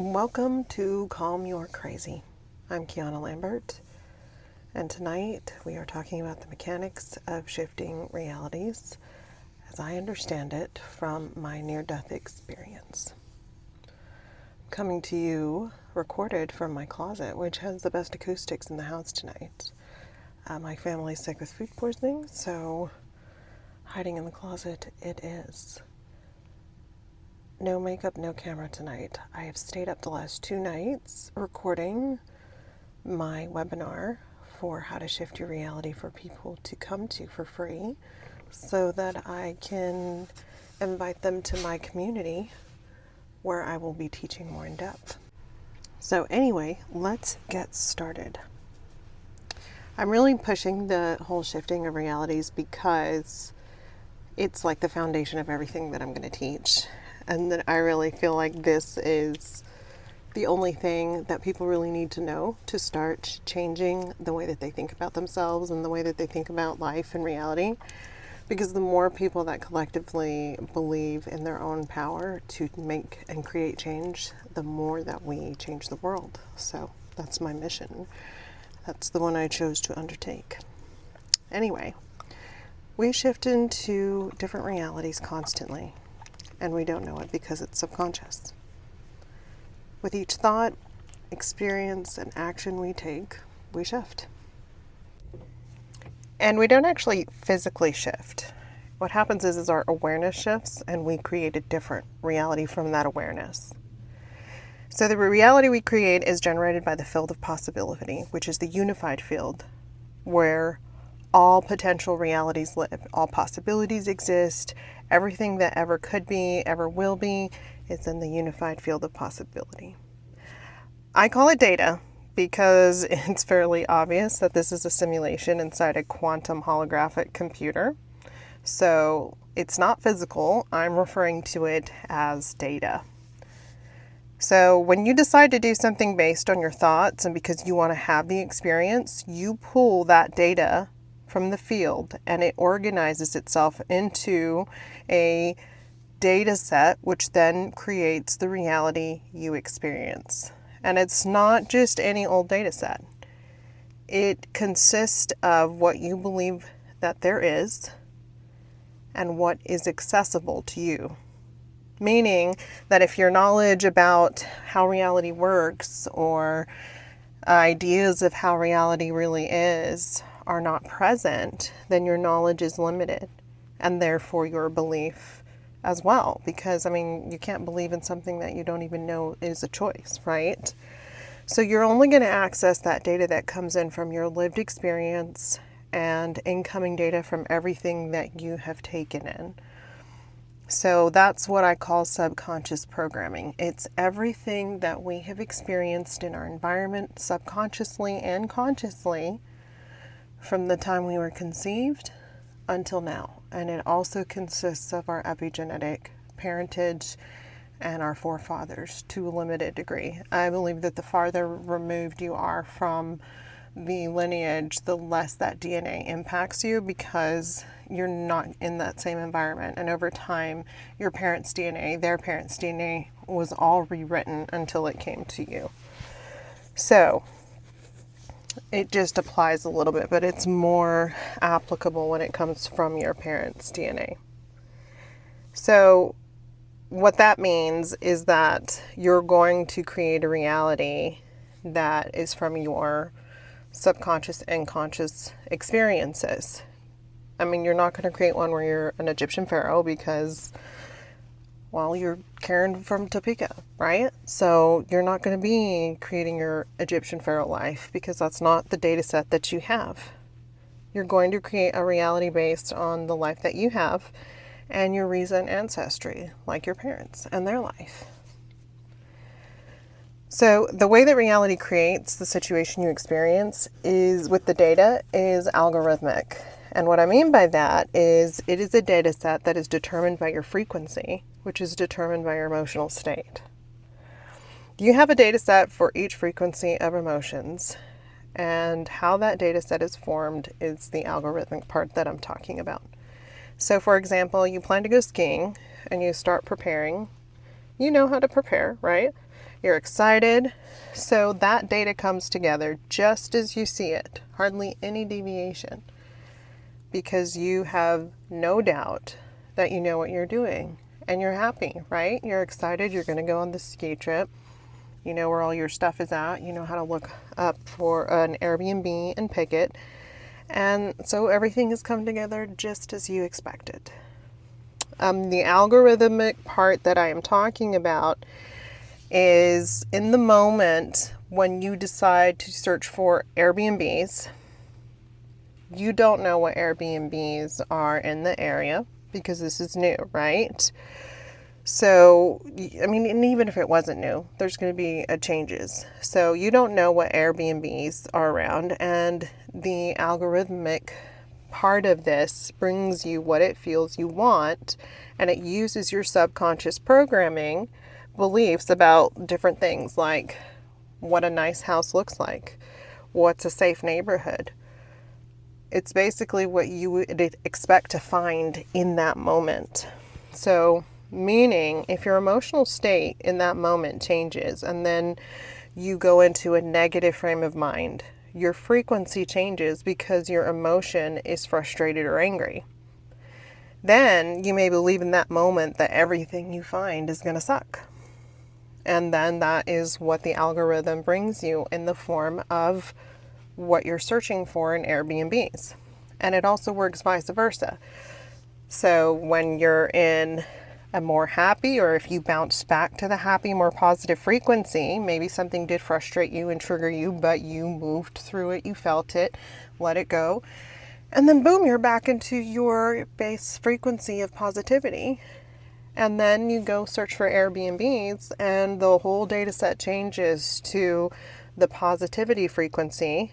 Welcome to Calm Your Crazy. I'm Kiana Lambert, and tonight we are talking about the mechanics of shifting realities as I understand it from my near-death experience. I'm coming to you recorded from my closet, which has the best acoustics in the house tonight. My family's sick with food poisoning, so hiding in the closet it is. No makeup, no camera tonight. I have stayed up the last 2 nights recording my webinar for how to shift your reality for people to come to for free so that I can invite them to my community where I will be teaching more in depth. So anyway, let's get started. I'm really pushing the whole shifting of realities because it's like the foundation of everything that I'm going to teach. And that I really feel like this is the only thing that people really need to know to start changing the way that they think about themselves and the way that they think about life and reality. Because the more people that collectively believe in their own power to make and create change, the more that we change the world. So that's my mission. That's the one I chose to undertake. Anyway, we shift into different realities constantly. And we don't know it because it's subconscious. With each thought, experience, and action we take, we shift. And we don't actually physically shift. What happens is our awareness shifts and we create a different reality from that awareness. So the reality we create is generated by the field of possibility, which is the unified field where all potential realities live, all possibilities exist, everything that ever could be, ever will be, is in the unified field of possibility. I call it data because it's fairly obvious that this is a simulation inside a quantum holographic computer. So it's not physical, I'm referring to it as data. So when you decide to do something based on your thoughts and because you want to have the experience, you pull that data from the field and it organizes itself into a data set, which then creates the reality you experience. And it's not just any old data set. It consists of what you believe that there is and what is accessible to you. Meaning that if your knowledge about how reality works or ideas of how reality really is are not present, then your knowledge is limited and therefore your belief as well. Because, you can't believe in something that you don't even know is a choice, right? So you're only going to access that data that comes in from your lived experience and incoming data from everything that you have taken in. So that's what I call subconscious programming. It's everything that we have experienced in our environment subconsciously and consciously from the time we were conceived until now. And it also consists of our epigenetic parentage and our forefathers to a limited degree. I believe that the farther removed you are from the lineage, the less that DNA impacts you because you're not in that same environment. And over time, your parents' DNA, their parents' DNA was all rewritten until it came to you. So it just applies a little bit, but it's more applicable when it comes from your parents' DNA. So what that means is that you're going to create a reality that is from your subconscious and conscious experiences. You're not going to create one where you're an Egyptian pharaoh because, well, you're Karen from Topeka, right? So you're not going to be creating your Egyptian pharaoh life because that's not the data set that you have. You're going to create a reality based on the life that you have and your recent ancestry, like your parents and their life. So the way that reality creates the situation you experience is with the data is algorithmic. And what I mean by that is it is a data set that is determined by your frequency, which is determined by your emotional state. You have a data set for each frequency of emotions, and how that data set is formed is the algorithmic part that I'm talking about. So for example, you plan to go skiing and you start preparing. You know how to prepare, right? You're excited. So that data comes together just as you see it, hardly any deviation, because you have no doubt that you know what you're doing and you're happy, right? You're excited. You're going to go on the ski trip. You know where all your stuff is at. You know how to look up for an Airbnb and pick it. And so everything has come together just as you expected. The algorithmic part that I am talking about is in the moment when you decide to search for Airbnbs. You don't know what Airbnbs are in the area because this is new, right? So, I mean, and even if it wasn't new, there's going to be changes. So you don't know what Airbnbs are around, and the algorithmic part of this brings you what it feels you want, and it uses your subconscious programming beliefs about different things like what a nice house looks like, what's a safe neighborhood. It's basically what you would expect to find in that moment. So, meaning if your emotional state in that moment changes and then you go into a negative frame of mind, your frequency changes because your emotion is frustrated or angry. Then you may believe in that moment that everything you find is going to suck. And then that is what the algorithm brings you in the form of what you're searching for in Airbnbs. And it also works vice versa. So when you're in a more happy, or if you bounce back to the happy, more positive frequency, maybe something did frustrate you and trigger you, but you moved through it, you felt it, let it go. And then boom, you're back into your base frequency of positivity. And then you go search for Airbnbs and the whole data set changes to the positivity frequency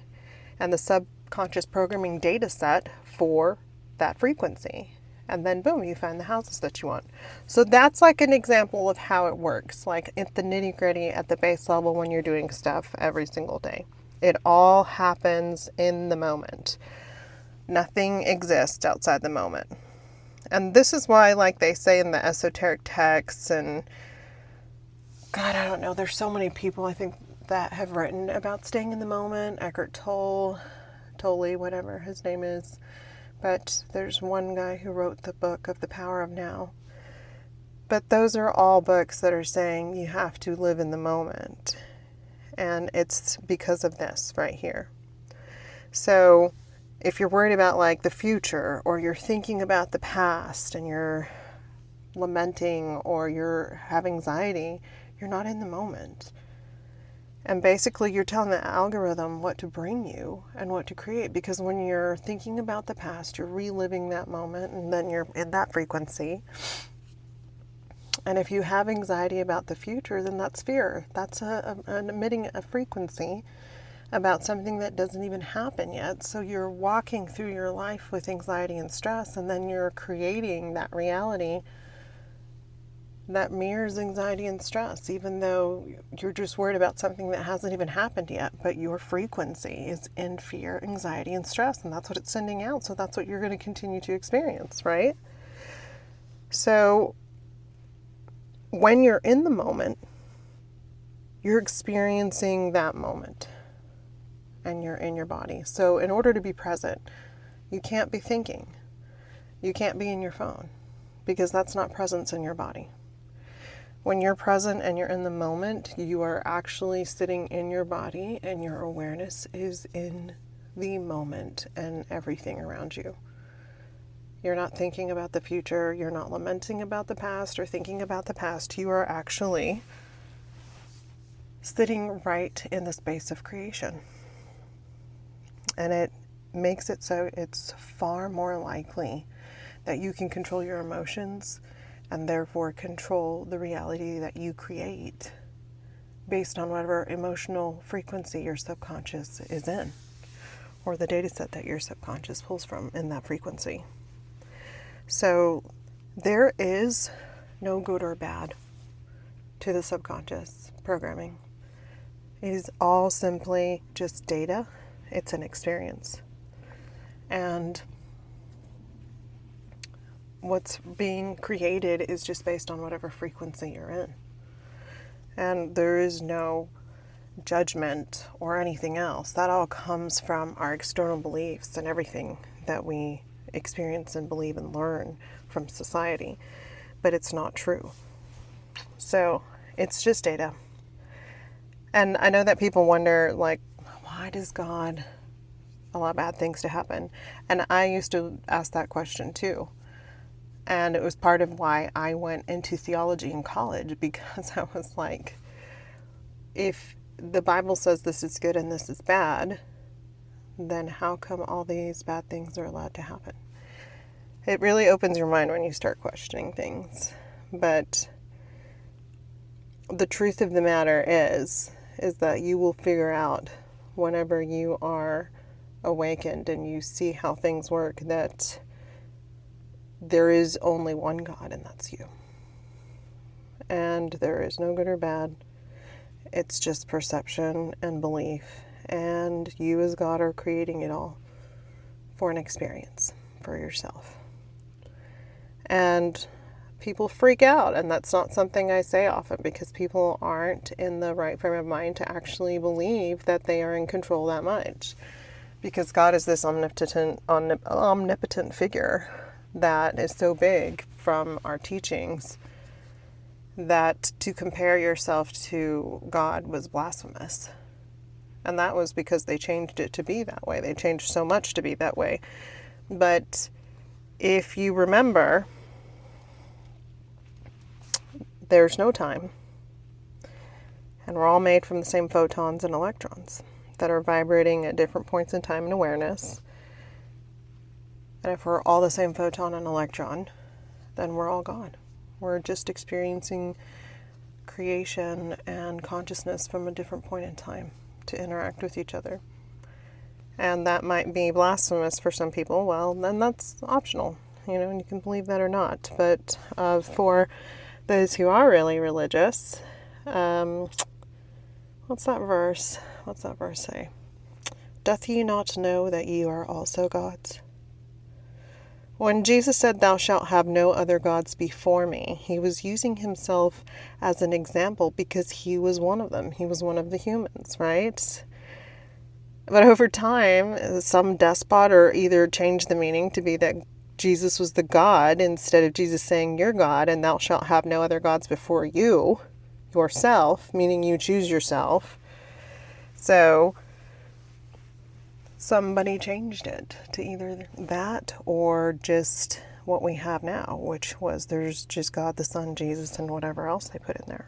and the subconscious programming data set for that frequency. And then boom, you find the houses that you want. So that's like an example of how it works, like at the nitty gritty at the base level when you're doing stuff every single day. It all happens in the moment. Nothing exists outside the moment. And this is why, like they say in the esoteric texts, and God, I don't know, there's so many people I think that have written about staying in the moment. Eckhart Tolle, whatever his name is. But there's one guy who wrote the book of The Power of Now. But those are all books that are saying you have to live in the moment. And it's because of this right here. So if you're worried about like the future, or you're thinking about the past and you're lamenting or you have anxiety, you're not in the moment. And basically you're telling the algorithm what to bring you and what to create, because when you're thinking about the past, you're reliving that moment and then you're in that frequency. And if you have anxiety about the future, then that's fear. That's emitting a frequency about something that doesn't even happen yet. So you're walking through your life with anxiety and stress, and then you're creating that reality that mirrors anxiety and stress, even though you're just worried about something that hasn't even happened yet, but your frequency is in fear, anxiety, and stress, and that's what it's sending out. So that's what you're going to continue to experience, right? So when you're in the moment, you're experiencing that moment and you're in your body. So in order to be present, you can't be thinking. You can't be in your phone, because that's not presence in your body. When you're present and you're in the moment, you are actually sitting in your body and your awareness is in the moment and everything around you. You're not thinking about the future. You're not lamenting about the past or thinking about the past. You are actually sitting right in the space of creation. And it makes it so it's far more likely that you can control your emotions and therefore control the reality that you create based on whatever emotional frequency your subconscious is in, or the data set that your subconscious pulls from in that frequency. So there is no good or bad to the subconscious programming. It is all simply just data. It's an experience. And what's being created is just based on whatever frequency you're in. And there is no judgment or anything else. That all comes from our external beliefs and everything that we experience and believe and learn from society. But it's not true. So it's just data. And I know that people wonder, like, why does God allow bad things to happen? And I used to ask that question too. And it was part of why I went into theology in college, because I was like, if the Bible says this is good and this is bad, then how come all these bad things are allowed to happen? It really opens your mind when you start questioning things. But the truth of the matter is that you will figure out whenever you are awakened and you see how things work, that there is only one God, and that's you. And there is no good or bad. It's just perception and belief. And you as God are creating it all for an experience for yourself. And people freak out, and that's not something I say often, because people aren't in the right frame of mind to actually believe that they are in control that much. Because God is this omnipotent figure that is so big from our teachings that to compare yourself to God was blasphemous. And that was because they changed it to be that way. They changed so much to be that way. But if you remember, there's no time. And we're all made from the same photons and electrons that are vibrating at different points in time and awareness. And if we're all the same photon and electron, then we're all God. We're just experiencing creation and consciousness from a different point in time to interact with each other. And that might be blasphemous for some people. Well, then that's optional, and you can believe that or not. But for those who are really religious, what's that verse? What's that verse say? Doth ye not know that ye are also gods? When Jesus said, "Thou shalt have no other gods before me," he was using himself as an example because he was one of them. He was one of the humans, right? But over time, some despot or either changed the meaning to be that Jesus was the God, instead of Jesus saying, "You're God, and thou shalt have no other gods before you," yourself, meaning you choose yourself. So somebody changed it to either that or just what we have now, which was there's just God, the Son, Jesus, and whatever else they put in there.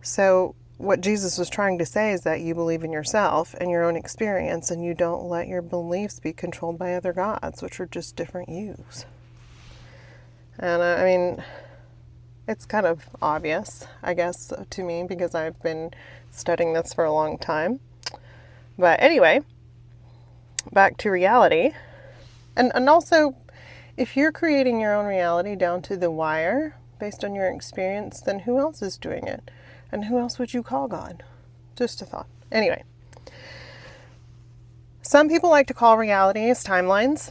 So what Jesus was trying to say is that you believe in yourself and your own experience, and you don't let your beliefs be controlled by other gods, which are just different yous. And I mean, it's kind of obvious, I guess, to me, because I've been studying this for a long time. But anyway, back to reality. And also, if you're creating your own reality down to the wire based on your experience, then who else is doing it? And who else would you call God? Just a thought. Anyway, some people like to call realities timelines.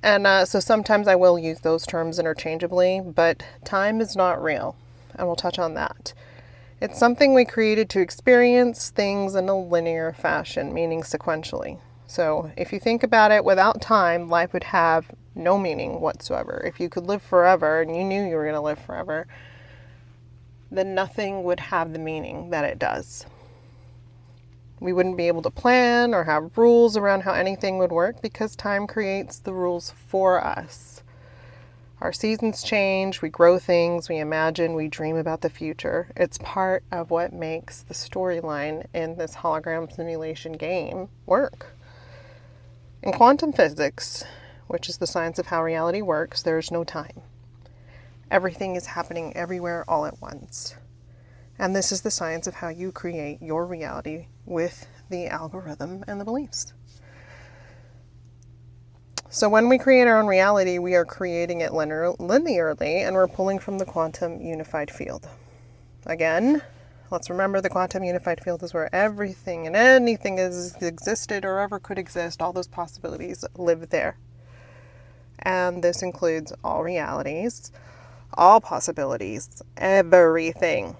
And so sometimes I will use those terms interchangeably, but time is not real. And we'll touch on that. It's something we created to experience things in a linear fashion, meaning sequentially. So if you think about it, without time, life would have no meaning whatsoever. If you could live forever and you knew you were going to live forever, then nothing would have the meaning that it does. We wouldn't be able to plan or have rules around how anything would work because time creates the rules for us. Our seasons change, we grow things, we imagine, we dream about the future. It's part of what makes the storyline in this hologram simulation game work. In quantum physics, which is the science of how reality works, there's no time. Everything is happening everywhere all at once. And this is the science of how you create your reality with the algorithm and the beliefs. So when we create our own reality, we are creating it linearly, and we're pulling from the quantum unified field. Again, let's remember the quantum unified field is where everything and anything has existed or ever could exist. All those possibilities live there. And this includes all realities, all possibilities, everything.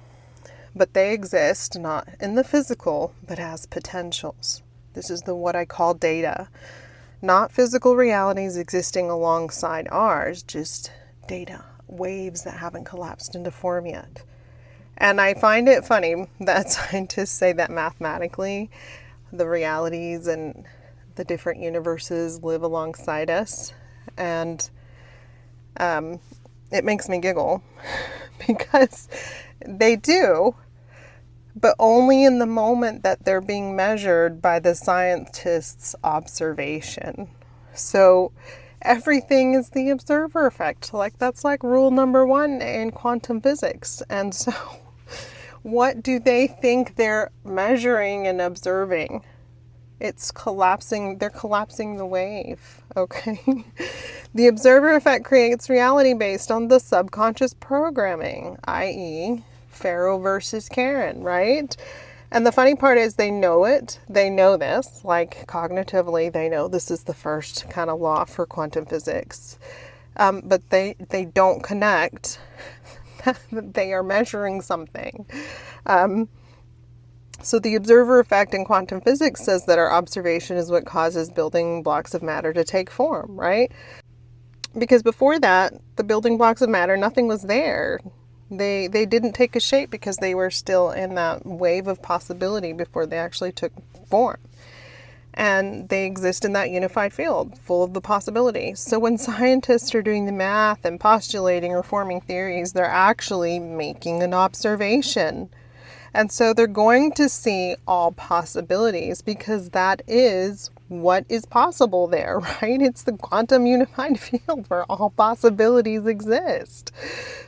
but they exist not in the physical, but as potentials. This is what I call data. Not physical realities existing alongside ours, just data, waves that haven't collapsed into form yet. And I find it funny that scientists say that mathematically the realities and the different universes live alongside us. And it makes me giggle because they do, but only in the moment that they're being measured by the scientist's observation. So everything is the observer effect. Like, that's like rule number 1 in quantum physics. And so what do they think they're measuring and observing? It's collapsing. They're collapsing the wave. Okay. The observer effect creates reality based on the subconscious programming, i.e., Pharaoh versus Karen, right? And the funny part is they know it. They know this, like cognitively, they know this is the first kind of law for quantum physics. But they don't connect that they are measuring something. So the observer effect in quantum physics says that our observation is what causes building blocks of matter to take form, right? Because before that, the building blocks of matter, nothing was there. They didn't take a shape because they were still in that wave of possibility before they actually took form. And they exist in that unified field, full of the possibilities. So when scientists are doing the math and postulating or forming theories, they're actually making an observation. And so they're going to see all possibilities because that is what is possible there, right? It's the quantum unified field where all possibilities exist.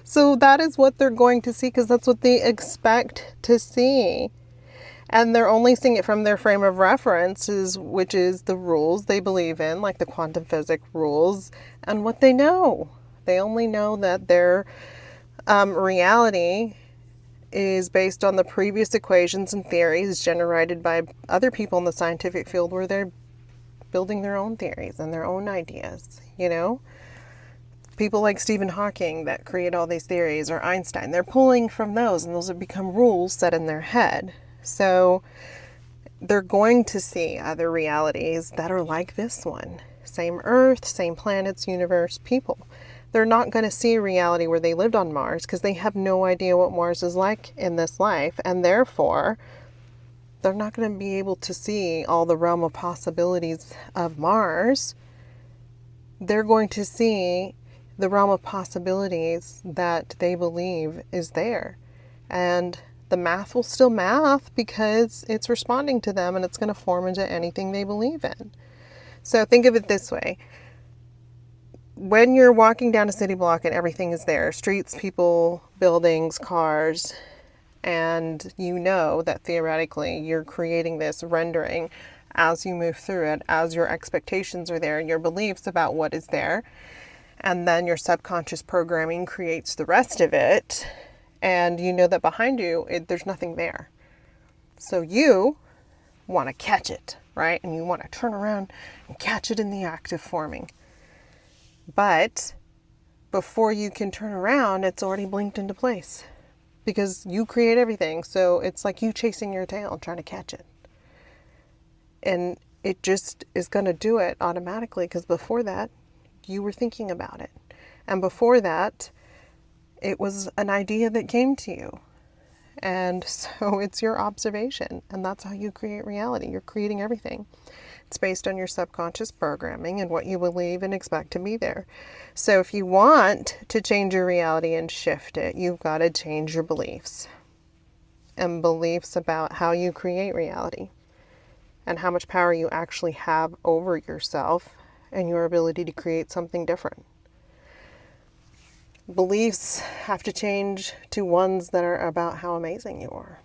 So that is what they're going to see because that's what they expect to see. And they're only seeing it from their frame of reference, which is the rules they believe in, like the quantum physics rules, and what they know. They only know that their reality is based on the previous equations and theories generated by other people in the scientific field where they're building their own theories and their own ideas, you know? People like Stephen Hawking that create all these theories, or Einstein, they're pulling from those, and those have become rules set in their head. So they're going to see other realities that are like this one. Same Earth, same planets, universe, people. They're not going to see a reality where they lived on Mars because they have no idea what Mars is like in this life. And therefore, they're not going to be able to see all the realm of possibilities of Mars. They're going to see the realm of possibilities that they believe is there. And the math will still math because it's responding to them and it's going to form into anything they believe in. So think of it this way. When you're walking down a city block and everything is there, streets, people, buildings, cars, and you know that theoretically you're creating this rendering as you move through it, as your expectations are there and your beliefs about what is there, and then your subconscious programming creates the rest of it, and you know that behind you, there's nothing there. So you want to catch it, right? And you want to turn around and catch it in the act of forming. But before you can turn around, it's already blinked into place because you create everything. So it's like you chasing your tail and trying to catch it. And it just is going to do it automatically because before that, you were thinking about it. And before that, it was an idea that came to you. And so it's your observation. And that's how you create reality. You're creating everything. It's based on your subconscious programming and what you believe and expect to be there. So if you want to change your reality and shift it, you've got to change your beliefs. And beliefs about how you create reality. And how much power you actually have over yourself and your ability to create something different. Beliefs have to change to ones that are about how amazing you are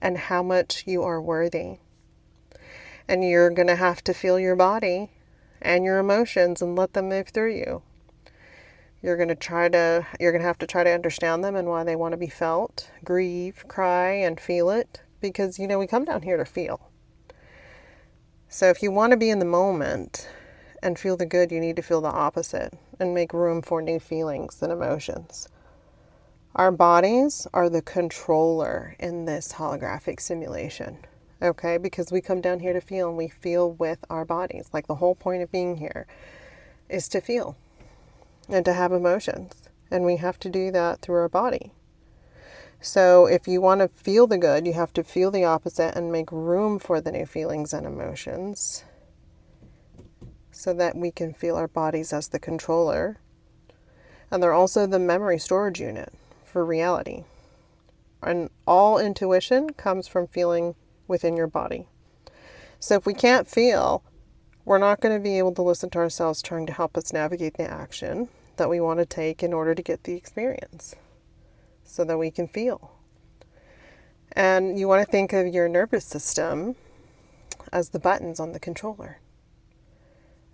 and how much you are worthy. And you're going to have to feel your body and your emotions and let them move through you. You're going to have to try to understand them and why they want to be felt, grieve, cry, and feel it. Because, we come down here to feel. So if you want to be in the moment and feel the good, you need to feel the opposite and make room for new feelings and emotions. Our bodies are the controller in this holographic simulation, okay? Because we come down here to feel, and we feel with our bodies. Like, the whole point of being here is to feel and to have emotions. And we have to do that through our body. So if you want to feel the good, you have to feel the opposite and make room for the new feelings and emotions so that we can feel our bodies as the controller. And they're also the memory storage unit for reality. And all intuition comes from feeling within your body. So if we can't feel, we're not going to be able to listen to ourselves trying to help us navigate the action that we want to take in order to get the experience so that we can feel. And you want to think of your nervous system as the buttons on the controller.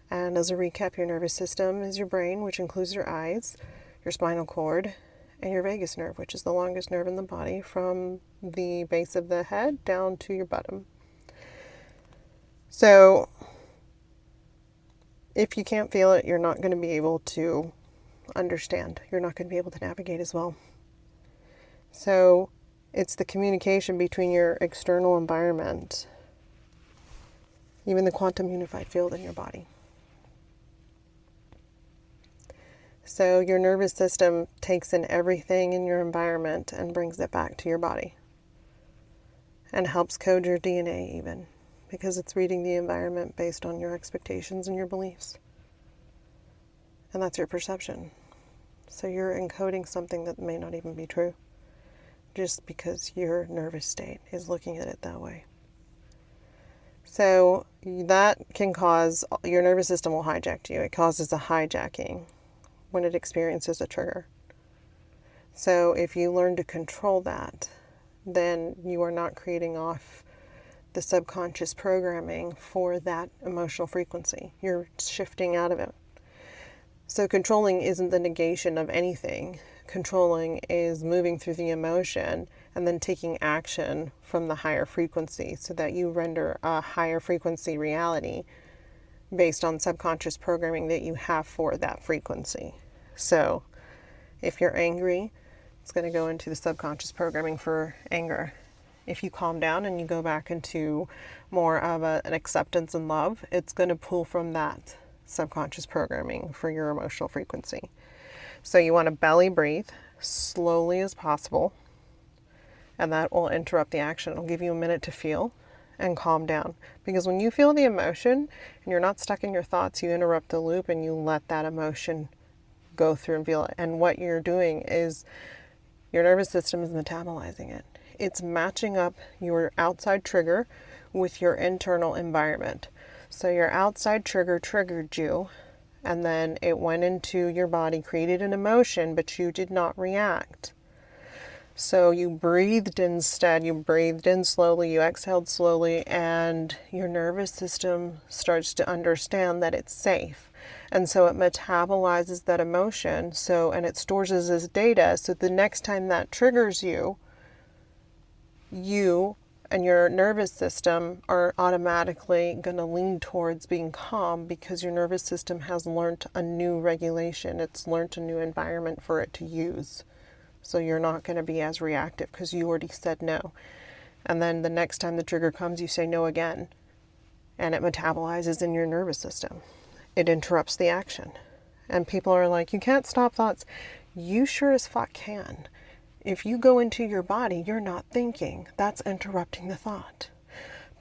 And as a recap, your nervous system is your brain, which includes your eyes, your spinal cord, and your vagus nerve, which is the longest nerve in the body from the base of the head down to your bottom. So if you can't feel it, you're not going to be able to understand. You're not going to be able to navigate as well. So it's the communication between your external environment, even the quantum unified field in your body. So your nervous system takes in everything in your environment and brings it back to your body. And helps code your DNA even, because it's reading the environment based on your expectations and your beliefs. And that's your perception. So you're encoding something that may not even be true, just because your nervous state is looking at it that way. So that can cause, your nervous system will hijack you. It causes a hijacking when it experiences a trigger. So if you learn to control that, then you are not creating off the subconscious programming for that emotional frequency. You're shifting out of it. So controlling isn't the negation of anything. Controlling is moving through the emotion and then taking action from the higher frequency so that you render a higher frequency reality based on subconscious programming that you have for that frequency. So if you're angry, it's going to go into the subconscious programming for anger. If you calm down and you go back into more of an acceptance and love, it's going to pull from that subconscious programming for your emotional frequency. So you want to belly breathe slowly as possible, and that will interrupt the action. It'll give you a minute to feel and calm down. Because when you feel the emotion and you're not stuck in your thoughts, you interrupt the loop and you let that emotion go through and feel it. And what you're doing is your nervous system is metabolizing it. It's matching up your outside trigger with your internal environment. So your outside trigger triggered you, and then it went into your body, created an emotion, but you did not react. So you breathed instead. You breathed in slowly, you exhaled slowly, and your nervous system starts to understand that it's safe. And so it metabolizes that emotion, and it stores it as data, so the next time that triggers you, you and your nervous system are automatically going to lean towards being calm because your nervous system has learned a new regulation. It's learned a new environment for it to use. So you're not going to be as reactive because you already said no. And then the next time the trigger comes, you say no again. And it metabolizes in your nervous system. It interrupts the action. And people are like, you can't stop thoughts. You sure as fuck can. If you go into your body, you're not thinking. That's interrupting the thought.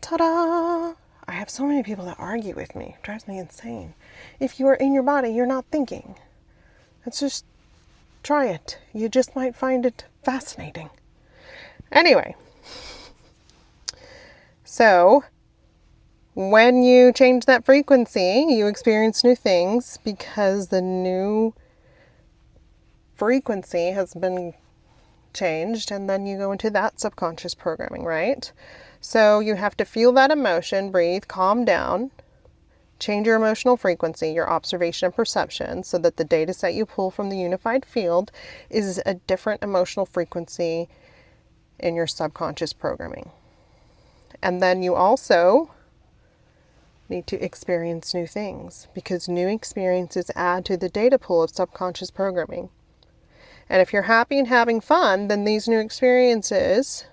Ta-da! I have so many people that argue with me. It drives me insane. If you are in your body, you're not thinking. It's just, try it. You just might find it fascinating. Anyway. So, when you change that frequency, you experience new things because the new frequency has been changed, and then you go into that subconscious programming, right? So you have to feel that emotion, breathe, calm down, change your emotional frequency, your observation and perception, so that the data set you pull from the unified field is a different emotional frequency in your subconscious programming. And then you also need to experience new things because new experiences add to the data pool of subconscious programming. And if you're happy and having fun, then these new experiences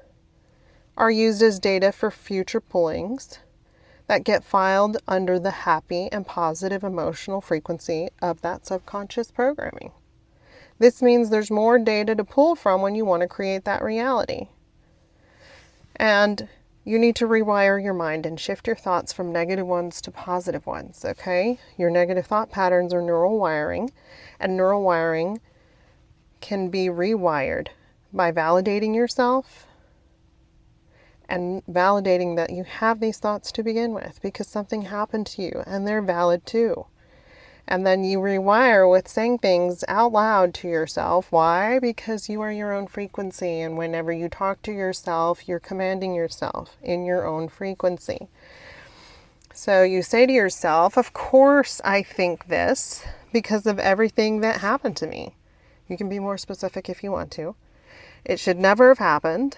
are used as data for future pullings that get filed under the happy and positive emotional frequency of that subconscious programming. This means there's more data to pull from when you want to create that reality. And you need to rewire your mind and shift your thoughts from negative ones to positive ones, okay? Your negative thought patterns are neural wiring, and neural wiring can be rewired by validating yourself and validating that you have these thoughts to begin with because something happened to you and they're valid too. And then you rewire with saying things out loud to yourself. Why? Because you are your own frequency, and whenever you talk to yourself, you're commanding yourself in your own frequency. So you say to yourself, of course I think this because of everything that happened to me. You can be more specific if you want to. It should never have happened,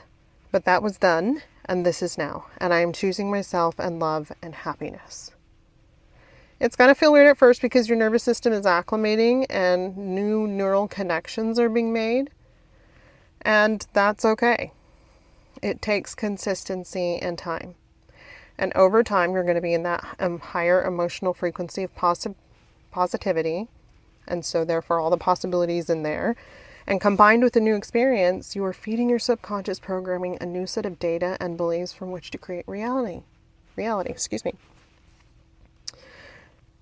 but that was done, and this is now. And I am choosing myself and love and happiness. It's going to feel weird at first because your nervous system is acclimating and new neural connections are being made. And that's okay. It takes consistency and time. And over time, you're going to be in that higher emotional frequency of positivity. And so therefore all the possibilities in there. And combined with the new experience, you are feeding your subconscious programming a new set of data and beliefs from which to create reality.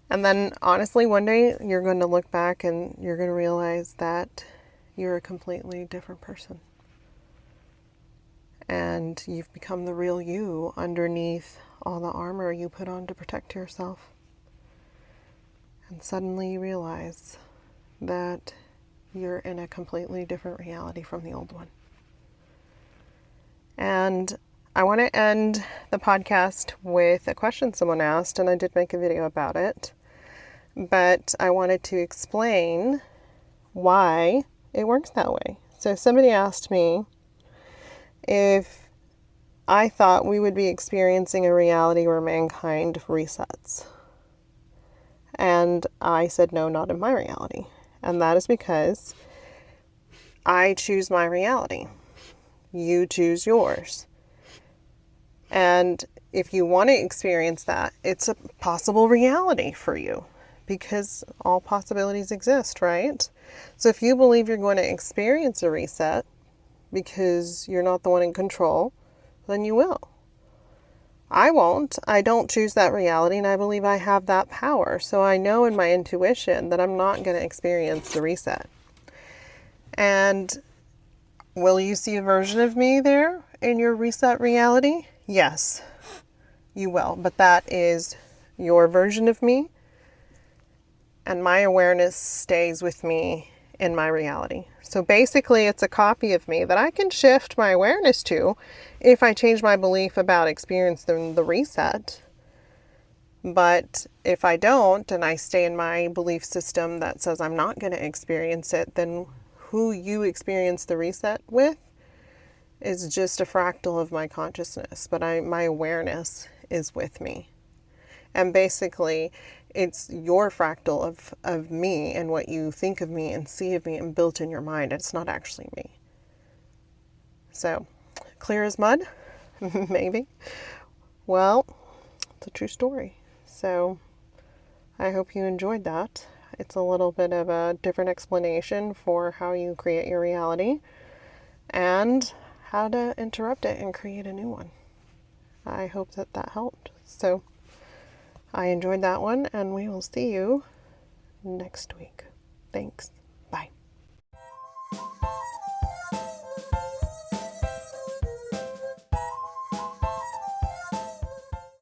And then, honestly, one day you're going to look back and you're going to realize that you're a completely different person. And you've become the real you underneath all the armor you put on to protect yourself. And suddenly you realize that you're in a completely different reality from the old one. And I want to end the podcast with a question someone asked, and I did make a video about it. But I wanted to explain why it works that way. So somebody asked me if I thought we would be experiencing a reality where mankind resets. And I said, no, not in my reality. And that is because I choose my reality. You choose yours. And if you want to experience that, it's a possible reality for you. Because all possibilities exist, right? So if you believe you're going to experience a reset because you're not the one in control, then you will. I won't. I don't choose that reality, and I believe I have that power. So I know in my intuition that I'm not going to experience the reset. And will you see a version of me there in your reset reality? Yes, you will. But that is your version of me. And my awareness stays with me in my reality. So basically, it's a copy of me that I can shift my awareness to if I change my belief about experiencing the reset. But if I don't, and I stay in my belief system that says I'm not going to experience it, then who you experience the reset with is just a fractal of my consciousness. But my awareness is with me. And basically, it's your fractal of me and what you think of me and see of me and built in your mind. It's not actually me. So, clear as mud? Maybe. Well, it's a true story. So, I hope you enjoyed that. It's a little bit of a different explanation for how you create your reality and how to interrupt it and create a new one. I hope that helped. So, I enjoyed that one, and we will see you next week. Thanks.